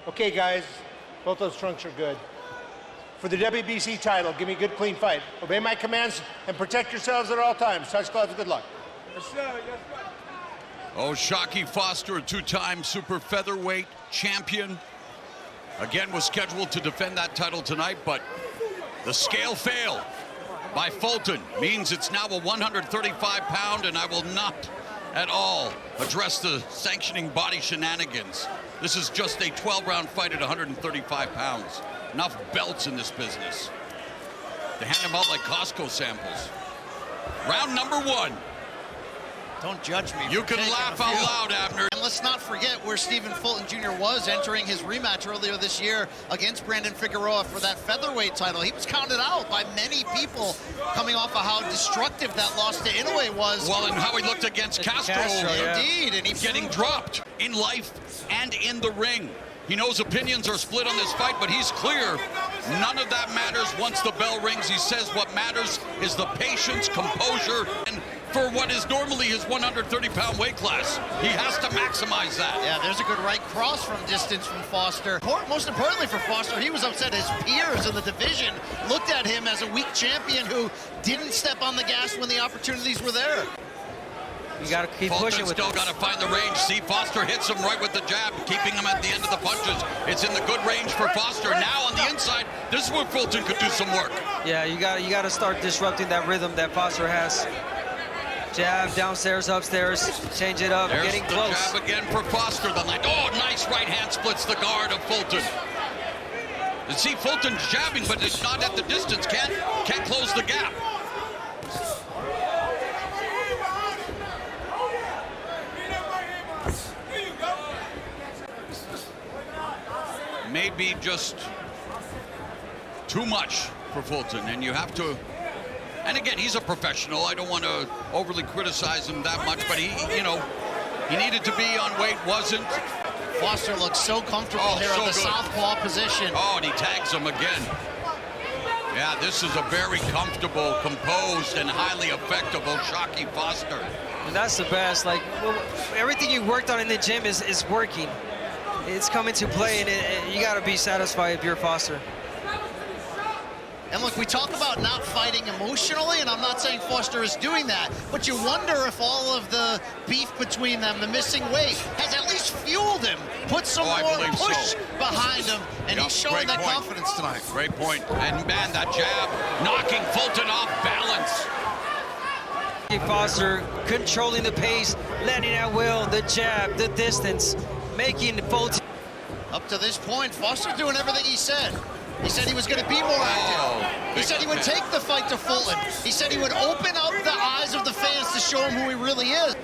Okay, guys, both those trunks are good. For the WBC title, give me a good, clean fight. Obey my commands and protect yourselves at all times. Touch gloves, good luck. Yes, sir. Yes, sir. Oh, Shockey Foster, a two-time super featherweight champion. Again, was scheduled to defend that title tonight, but the scale failed by Fulton. Means it's now a 135-pound, and I will not at all address the sanctioning body shenanigans. This is just a 12-round fight at 135 pounds. Enough belts in this business. They hand them out like Costco samples. Round number one. Don't judge me. You can laugh out loud, Abner. And let's not forget where Stephen Fulton Jr. was entering his rematch earlier this year against Brandon Figueroa for that featherweight title. He was counted out by many people coming off of how destructive that loss to Inoue was. Well, and how he looked against Castro. Yeah. Indeed. And he's getting dropped in life and in the ring. He knows opinions are split on this fight, but he's clear. None of that matters once the bell rings. He says what matters is the patience, composure, and for what is normally his 130-pound weight class, he has to maximize that. Yeah, there's a good right cross from distance from Foster. Most importantly for Foster, he was upset his peers in the division looked at him as a weak champion who didn't step on the gas when the opportunities were there. You got to keep pushing with still got to find the range. See, Foster hits him right with the jab, keeping him at the end of the punches. It's in the good range for Foster. Now on the inside, this is where Fulton could do some work. Yeah, you got to start disrupting that rhythm that Foster has. Jab, downstairs, upstairs, change it up, There's getting the close. Jab again for Foster. Oh, nice right hand splits the guard of Fulton. You see, Fulton's jabbing, but it's not at the distance. Can't close the gap. Maybe just too much for Fulton, and you have to. And again, he's a professional. I don't want to overly criticize him that much, but he needed to be on weight, wasn't. Foster looks so comfortable here in the southpaw position. Oh, and he tags him again. Yeah, this is a very comfortable, composed, and highly effective Shockey Foster. And that's the best. Like, everything you worked on in the gym is working. It's coming to play, and you got to be satisfied if you're Foster. And look, we talk about not fighting emotionally, and I'm not saying Foster is doing that, but you wonder if all of the beef between them, the missing weight, has at least fueled him, put some more push behind him, and he's showing that confidence tonight. Great point. And man, that jab knocking Fulton off balance. Foster controlling the pace, landing at will, the jab, the distance, making Fulton. Up to this point, Foster's doing everything he said. He said he was going to be more active. He said he would take the fight to Fulton. He said he would open up the eyes of the fans to show him who he really is.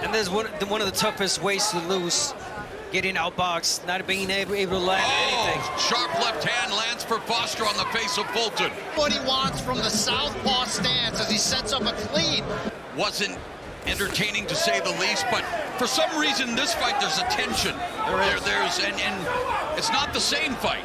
And there's one of the toughest ways to lose, getting outboxed, not being able to land anything. Sharp left hand lands for Foster on the face of Fulton. What he wants from the southpaw stance as he sets up a clean. Wasn't entertaining to say the least, but for some reason this fight there's a tension. There's and it's not the same fight.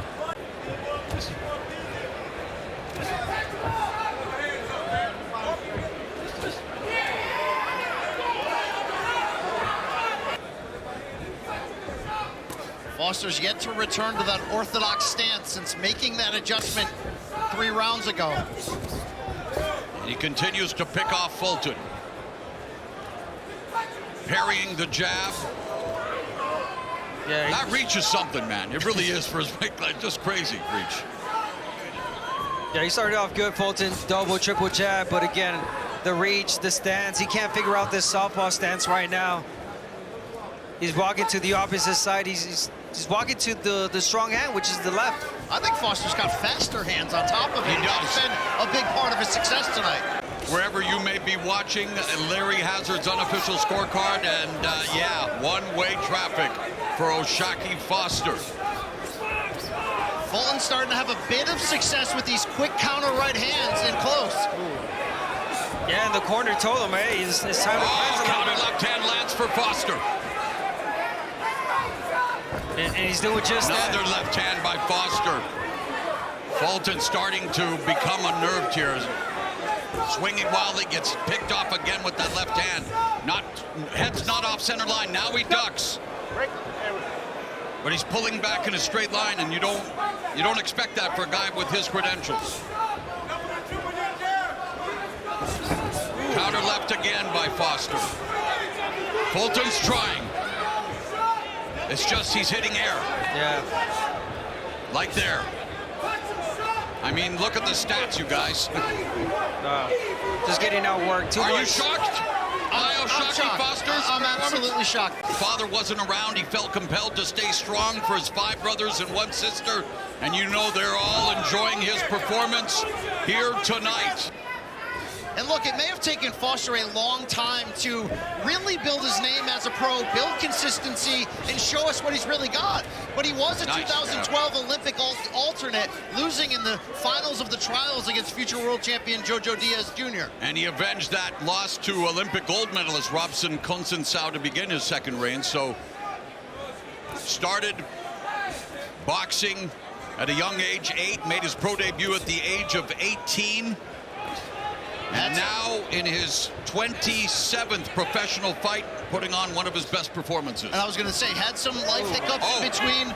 Foster's yet to return to that orthodox stance since making that adjustment 3 rounds ago. And he continues to pick off Fulton. Parrying the jab. Yeah, that reach is something, man. It really is for his weight class. Just crazy reach. Yeah, he started off good, Fulton, double, triple jab, but again, the reach, the stance, he can't figure out this southpaw stance right now. He's walking to the opposite side. He's walking to the strong hand, which is the left. I think Foster's got faster hands on top of him. That's been a big part of his success tonight. Wherever you may be watching, Larry Hazzard's unofficial scorecard, and yeah, one-way traffic for Shockey Foster. Fulton's starting to have a bit of success with these quick counter right hands in close. Yeah, and the corner told him, hey, it's time to press. Counter left hand lands for Foster. And he's doing just that. Another left hand by Foster. Fulton starting to become unnerved here. Swinging wildly, gets picked off again with that left hand. Head's not off center line. Now he ducks. But he's pulling back in a straight line, and you don't expect that for a guy with his credentials. Counter left again by Foster. Fulton's trying. It's just he's hitting air. Yeah. Like there. I mean, look at the stats, you guys. Just getting outworked too much. Are you shocked? I'm shocked. Foster's I'm performance? absolutely shocked. Father wasn't around. He felt compelled to stay strong for his 5 brothers and 1 sister. And you know they're all enjoying his performance here tonight. And look, it may have taken Foster a long time to really build his name as a pro, build consistency, and show us what he's really got. But he was a 2012 Olympic alternate, losing in the finals of the trials against future world champion Jojo Diaz Jr. And he avenged that loss to Olympic gold medalist Robson Consensau to begin his second reign. So started boxing at a young age, 8, made his pro debut at the age of 18. And now in his 27th professional fight, putting on one of his best performances. And I was going to say, had some life hiccups in between.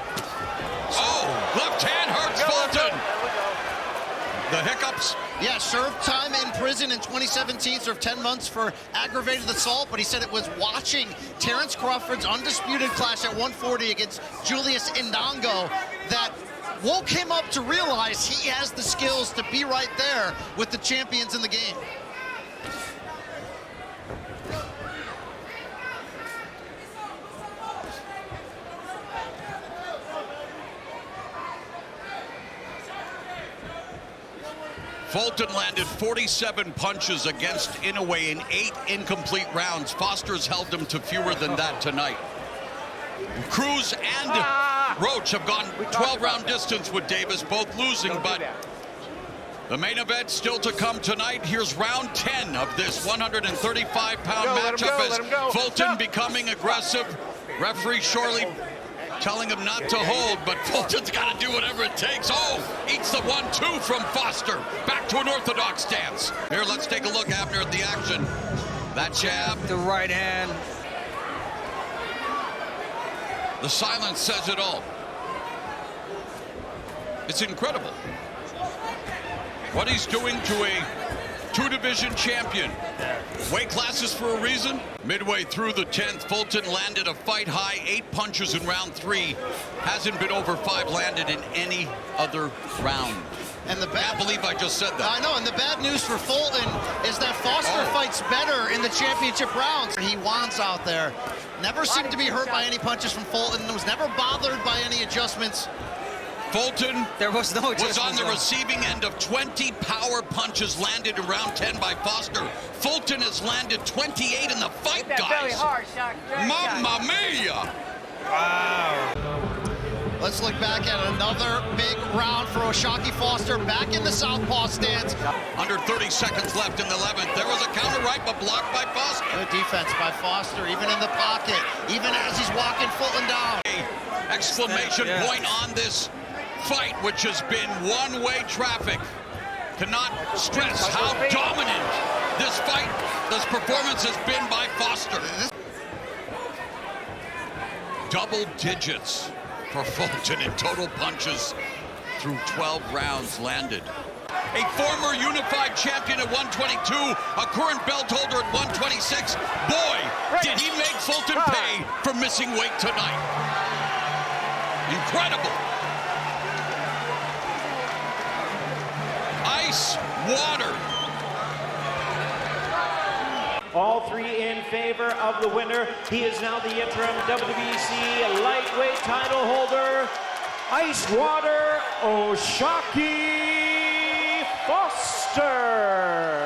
Left hand hurts Fulton. The hiccups. Yeah, served time in prison in 2017, served 10 months for aggravated assault, but he said it was watching Terrence Crawford's undisputed clash at 140 against Julius Indongo that woke him up to realize he has the skills to be right there with the champions in the game. Fulton landed 47 punches against Inoue in 8 incomplete rounds. Foster's held him to fewer than that tonight. Cruz and Roach have gone 12-round distance with Davis, both losing, but the main event still to come tonight. Here's round 10 of this 135-pound matchup as Fulton becoming aggressive. Referee Shorley telling him not to hold, but Fulton's got to do whatever it takes. Eats the 1-2 from Foster. Back to an orthodox stance. Here, let's take a look, Abner, at the action. That jab. The right hand. The silence says it all. It's incredible what he's doing to a 2-division champion. Weight classes for a reason. Midway through the 10th, Fulton landed a fight-high 8 punches in round 3. Hasn't been over 5 landed in any other round. And the Can't believe I just said that. I know, and the bad news for Fulton is that Foster fights better in the championship rounds. He wands out there. Never seemed to be hurt by any punches from Fulton. Was never bothered by any adjustments. Fulton was on the receiving end of 20 power punches landed in round 10 by Foster. Fulton has landed 28 in the fight, guys. Mamma mia! Wow. Let's look back at another big round for Oshaki Foster, back in the southpaw stance. Under 30 seconds left in the 11th. There was a counter right, but blocked by Foster. Good defense by Foster, even in the pocket, even as he's walking Fulton down. Exclamation point on this fight, which has been one-way traffic. Cannot stress how dominant this fight, this performance has been by Foster. Double digits for Fulton in total punches through 12 rounds landed. A former unified champion at 122, a current belt holder at 126. Boy, did he make Fulton pay for missing weight tonight. Incredible. Ice, water. All 3 in favor of the winner. He is now the interim WBC lightweight title holder, Ice Water Oshaki Foster.